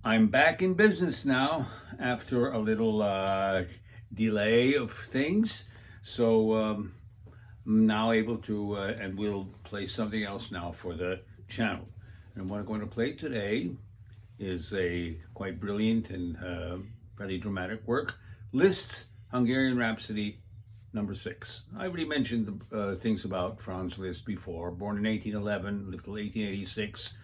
I'm back in business now after a little delay of things. So I'm now able to, and we'll play something else now for the channel. And what I'm going to play today is a quite brilliant and fairly dramatic work, Liszt's Hungarian Rhapsody No.6. I already mentioned things about Franz Liszt before. Born in 1811, lived till 1886.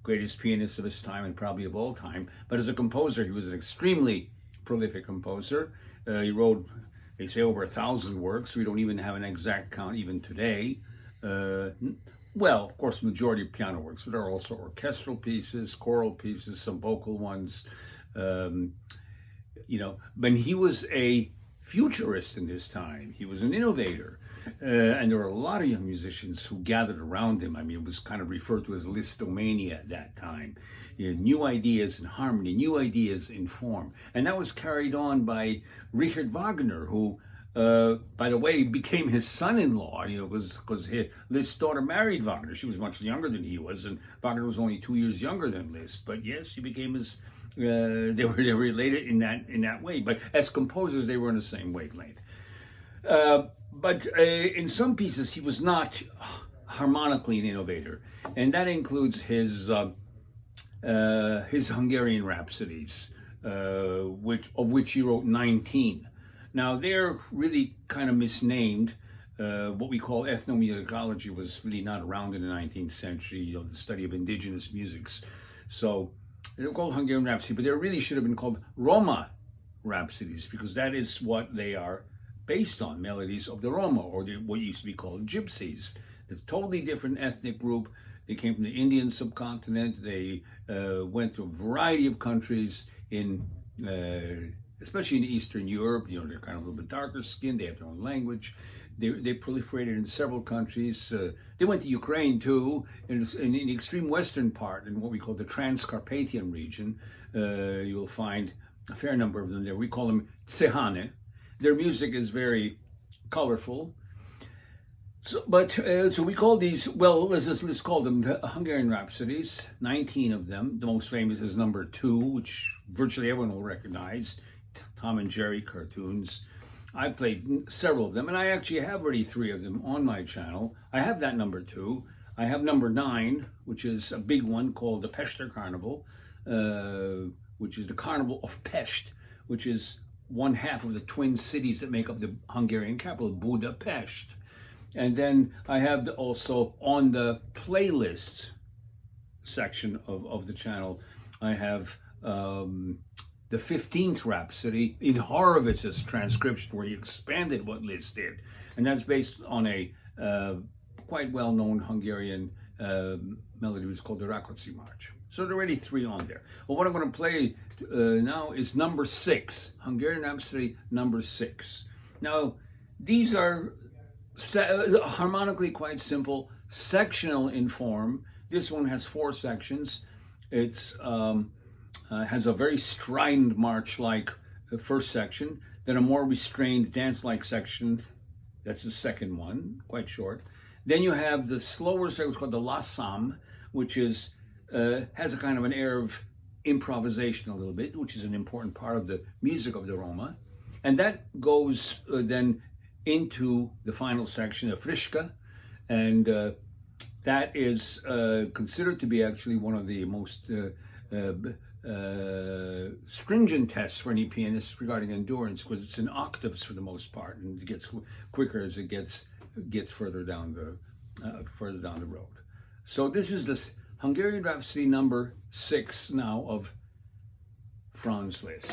Greatest pianist of his time and probably of all time. But as a composer, he was an extremely prolific composer. He wrote, they say, over 1,000 works. We don't even have an exact count even today. Well, of course, majority of piano works, but there are also orchestral pieces, choral pieces, some vocal ones. But he was a futurist in his time. He was an innovator. And there were a lot of young musicians who gathered around him. I mean, it was kind of referred to as Lisztomania at that time. He had new ideas in harmony, new ideas in form. And that was carried on by Richard Wagner, who, by the way, became his son-in-law, because Liszt's daughter married Wagner. She was much younger than he was, and Wagner was only 2 years younger than Liszt. But yes, he became his, they were related in that way. But as composers, they were on the same wavelength. But in some pieces, he was not harmonically an innovator, and that includes his Hungarian Rhapsodies, of which he wrote 19. Now they're really kind of misnamed. What we call ethnomusicology was really not around in the 19th century. The study of indigenous musics. So they're called Hungarian Rhapsody, but they really should have been called Roma Rhapsodies, because that is what they are based on, melodies of the Roma, or what used to be called gypsies. It's a totally different ethnic group. They came from the Indian subcontinent. They went through a variety of countries especially in Eastern Europe. They're kind of a little bit darker skinned. They have their own language. They proliferated in several countries. They went to Ukraine too, in the extreme western part, in what we call the Transcarpathian region. You'll find a fair number of them there. We call them tsehane. Their music is very colorful. So we call these, well, let's call them the Hungarian Rhapsodies, 19 of them. The most famous is number 2, which virtually everyone will recognize, Tom and Jerry cartoons. I played several of them, and I actually have already 3 of them on my channel. I have that number 2. I have number 9, which is a big one called the Pester Carnival, which is the Carnival of Pest, which is one half of the twin cities that make up the Hungarian capital, Budapest. And then I have also on the playlists section of the channel, I have the 15th Rhapsody in Horowitz's transcription, where he expanded what Liszt did. And that's based on a quite well-known Hungarian melody, which is called the Rákóczi March. So there are already 3 on there. Well, what I'm going to play now is number 6, Hungarian Rhapsody number 6. Now, these are harmonically quite simple, sectional in form. This one has 4 sections. It's has a very strident march-like first section, then a more restrained dance-like section. That's the second one, quite short. Then you have the slower section called the lassam, which is has a kind of an air of improvisation a little bit, which is an important part of the music of the Roma. And that goes then into the final section, the friska, and that is considered to be actually one of the most stringent tests for any pianist regarding endurance, because it's in octaves for the most part, and it gets quicker as it gets further down the road. So this is this Hungarian Rhapsody number 6 now of Franz Liszt.